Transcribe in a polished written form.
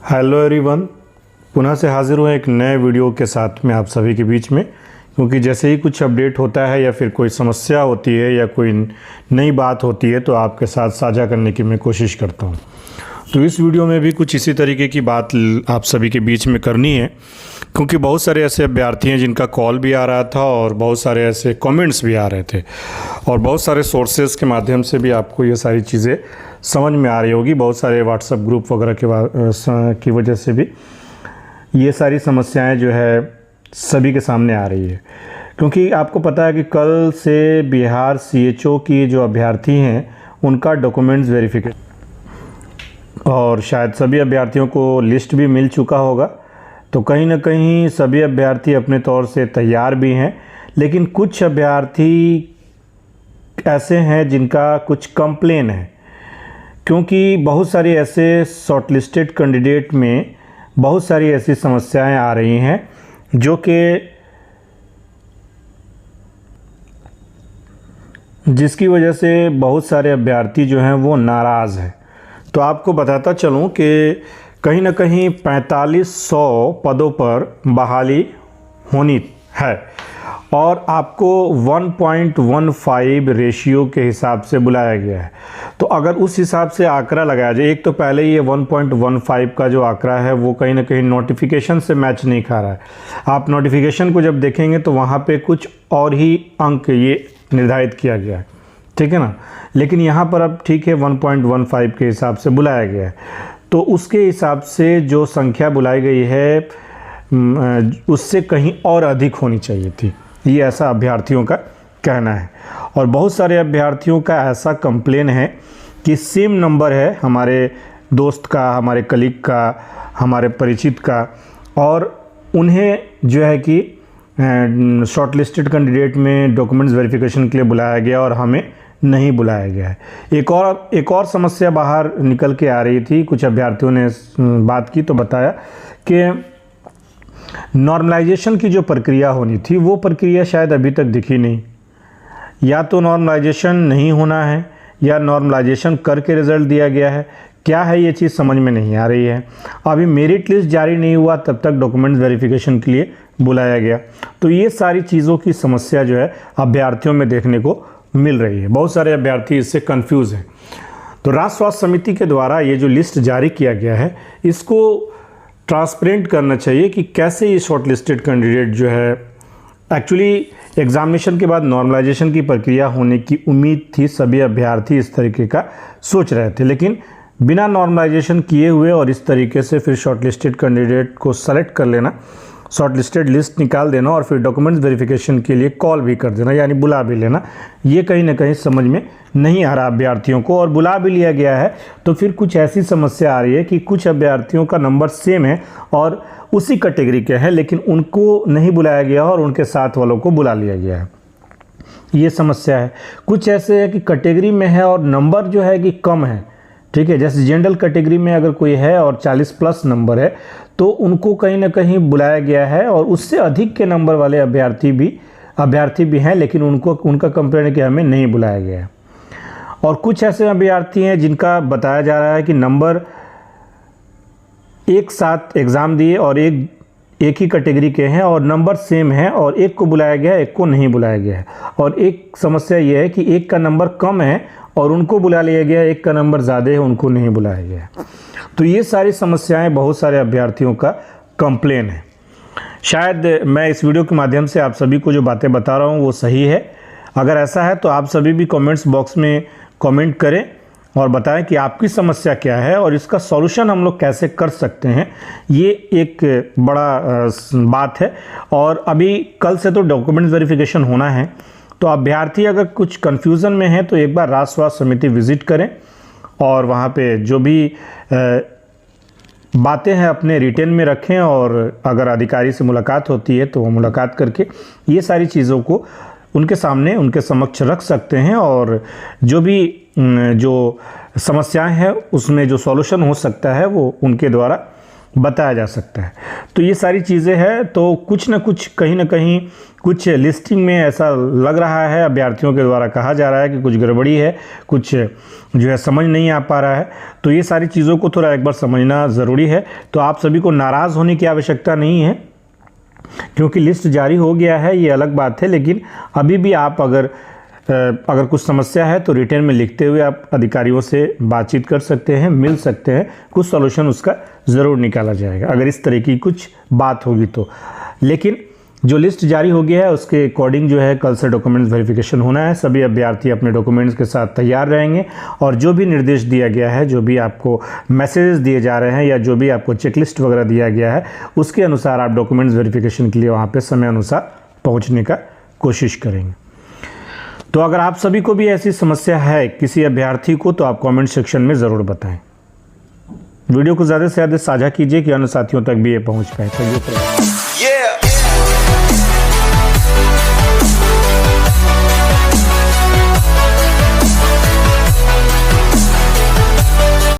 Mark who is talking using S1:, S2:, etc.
S1: Hello everyone, पुनः से हाजिर हुए एक नए वीडियो के साथ में आप सभी के बीच में। क्योंकि जैसे ही कुछ अपडेट होता है या फिर कोई समस्या होती है या कोई नई बात होती है तो आपके साथ साझा करने की मैं कोशिश करता हूँ। तो इस वीडियो में भी कुछ इसी तरीके की बात आप सभी के बीच में करनी है, क्योंकि बहुत सारे ऐसे अभ्यर्थी हैं जिनका कॉल भी आ रहा था और बहुत सारे ऐसे कमेंट्स भी आ रहे थे और बहुत सारे सोर्सेज के माध्यम से भी आपको ये सारी चीज़ें समझ में आ रही होगी। बहुत सारे व्हाट्सएप ग्रुप वगैरह की वजह से भी ये सारी समस्याएं जो है सभी के सामने आ रही है। क्योंकि आपको पता है कि कल से बिहार CHO की जो अभ्यर्थी हैं उनका डॉक्यूमेंट्स वेरिफिकेशन और शायद सभी अभ्यर्थियों को लिस्ट भी मिल चुका होगा। तो कहीं ना कहीं सभी अभ्यर्थी अपने तौर से तैयार भी हैं, लेकिन कुछ अभ्यर्थी ऐसे हैं जिनका कुछ कंप्लेन है। क्योंकि बहुत सारे ऐसे शॉर्टलिस्टेड कैंडिडेट में बहुत सारी ऐसी समस्याएं आ रही हैं जो कि जिसकी वजह से बहुत सारे अभ्यर्थी जो हैं वो नाराज़ हैं। तो आपको बताता चलूं कि कहीं ना कहीं 4500 पदों पर बहाली होनी है और आपको 1.15 रेशियो के हिसाब से बुलाया गया है। तो अगर उस हिसाब से आंकड़ा लगाया जाए, एक तो पहले ये 1.15 का जो आंकड़ा है वो कहीं ना कहीं नोटिफिकेशन से मैच नहीं खा रहा है। आप नोटिफिकेशन को जब देखेंगे तो वहाँ पे कुछ और ही अंक ये निर्धारित किया गया है, ठीक है ना। लेकिन यहाँ पर अब ठीक है 1.15 के हिसाब से बुलाया गया है। तो उसके हिसाब से जो संख्या बुलाई गई है उससे कहीं और अधिक होनी चाहिए थी, ये ऐसा अभ्यर्थियों का कहना है। और बहुत सारे अभ्यर्थियों का ऐसा कंप्लेन है कि सेम नंबर है हमारे दोस्त का, हमारे कलीग का, हमारे परिचित का, और उन्हें जो है कि शॉर्टलिस्टेड कैंडिडेट में डॉक्यूमेंट्स वेरिफिकेशन के लिए बुलाया गया और हमें नहीं बुलाया गया है। एक और समस्या बाहर निकल के आ रही थी। कुछ अभ्यर्थियों ने बात की तो बताया कि नॉर्मलाइजेशन की जो प्रक्रिया होनी थी वो प्रक्रिया शायद अभी तक दिखी नहीं। या तो नॉर्मलाइजेशन नहीं होना है या नॉर्मलाइजेशन करके रिज़ल्ट दिया गया है। क्या है ये चीज़ समझ में नहीं आ रही है। अभी मेरिट लिस्ट जारी नहीं हुआ तब तक डॉक्यूमेंट्स वेरिफिकेशन के लिए बुलाया गया। तो ये सारी चीज़ों की समस्या जो है अभ्यर्थियों में देखने को मिल रही है। बहुत सारे अभ्यर्थी इससे कंफ्यूज हैं। तो राज्य स्वास्थ्य समिति के द्वारा ये जो लिस्ट जारी किया गया है इसको ट्रांसपेरेंट करना चाहिए कि कैसे ये शॉर्टलिस्टेड कैंडिडेट जो है, एक्चुअली एग्जामिनेशन के बाद नॉर्मलाइजेशन की प्रक्रिया होने की उम्मीद थी, सभी अभ्यर्थी इस तरीके का सोच रहे थे, लेकिन बिना नॉर्मलाइजेशन किए हुए और इस तरीके से फिर शॉर्टलिस्टेड कैंडिडेट को सेलेक्ट कर लेना, शॉर्टलिस्टेड लिस्ट निकाल देना और फिर डॉक्यूमेंट्स वेरिफिकेशन के लिए कॉल भी कर देना, यानी बुला भी लेना, ये कहीं ना कहीं समझ में नहीं आ रहा अभ्यर्थियों को। और बुला भी लिया गया है तो फिर कुछ ऐसी समस्या आ रही है कि कुछ अभ्यर्थियों का नंबर सेम है और उसी कैटेगरी के हैं, लेकिन उनको नहीं बुलाया गया और उनके साथ वालों को बुला लिया गया है। ये समस्या है। कुछ ऐसे है कि कैटेगरी में है और नंबर जो है कि कम है, ठीक है। जैसे जनरल कैटेगरी में अगर कोई है और 40+ नंबर है तो उनको कहीं ना कहीं बुलाया गया है, और उससे अधिक के नंबर वाले अभ्यर्थी भी हैं, लेकिन उनका कंप्लेंट है कि हमें नहीं बुलाया गया है। और कुछ ऐसे अभ्यर्थी हैं जिनका बताया जा रहा है कि नंबर एक साथ एग्ज़ाम दिए और एक ही कैटेगरी के हैं और नंबर सेम है, और एक को बुलाया गया है, एक को नहीं बुलाया गया है। और एक समस्या ये है कि एक का नंबर कम है और उनको बुला लिया गया, एक का नंबर ज़्यादा है, उनको नहीं बुलाया गया है। तो ये सारी समस्याएं बहुत सारे अभ्यर्थियों का कंप्लेन है। शायद मैं इस वीडियो के माध्यम से आप सभी को जो बातें बता रहा हूँ वो सही है। अगर ऐसा है तो आप सभी भी कमेंट्स बॉक्स में कमेंट करें और बताएं कि आपकी समस्या क्या है और इसका सॉल्यूशन हम लोग कैसे कर सकते हैं। ये एक बड़ा बात है। और अभी कल से तो डॉक्यूमेंट्स वेरिफिकेशन होना है, तो अभ्यर्थी अगर कुछ कन्फ्यूज़न में है तो एक बार राज्य स्वास्थ्य समिति विज़िट करें और वहाँ पे जो भी बातें हैं अपने रिटेन में रखें, और अगर अधिकारी से मुलाकात होती है तो वो मुलाकात करके ये सारी चीज़ों को उनके सामने, उनके समक्ष रख सकते हैं, और जो भी जो समस्याएं हैं उसमें जो सॉल्यूशन हो सकता है वो उनके द्वारा बताया जा सकता है। तो ये सारी चीज़ें हैं, तो कुछ ना कुछ कहीं ना कहीं कुछ लिस्टिंग में ऐसा लग रहा है, अभ्यर्थियों के द्वारा कहा जा रहा है कि कुछ गड़बड़ी है, कुछ जो है समझ नहीं आ पा रहा है। तो ये सारी चीज़ों को थोड़ा एक बार समझना ज़रूरी है। तो आप सभी को नाराज़ होने की आवश्यकता नहीं है, क्योंकि लिस्ट जारी हो गया है, ये अलग बात है। लेकिन अभी भी आप अगर कुछ समस्या है तो रिटर्न में लिखते हुए आप अधिकारियों से बातचीत कर सकते हैं, मिल सकते हैं, कुछ सॉल्यूशन उसका ज़रूर निकाला जाएगा अगर इस तरह की कुछ बात होगी तो। लेकिन जो लिस्ट जारी हो गया है उसके अकॉर्डिंग जो है कल से डॉक्यूमेंट्स वेरिफिकेशन होना है। सभी अभ्यर्थी अपने डॉक्यूमेंट्स के साथ तैयार रहेंगे और जो भी निर्देश दिया गया है, जो भी आपको मैसेजेस दिए जा रहे हैं या जो भी आपको चेकलिस्ट वगैरह दिया गया है, उसके अनुसार आप डॉक्यूमेंट्स वेरिफिकेशन के लिए वहाँ पर समय अनुसार पहुँचने का कोशिश करेंगे। तो अगर आप सभी को भी ऐसी समस्या है किसी अभ्यर्थी को, तो आप कमेंट सेक्शन में ज़रूर बताएं। वीडियो को ज़्यादा से ज़्यादा साझा कीजिए कि अन्य साथियों तक भी ये पहुंच पाए। Thank you.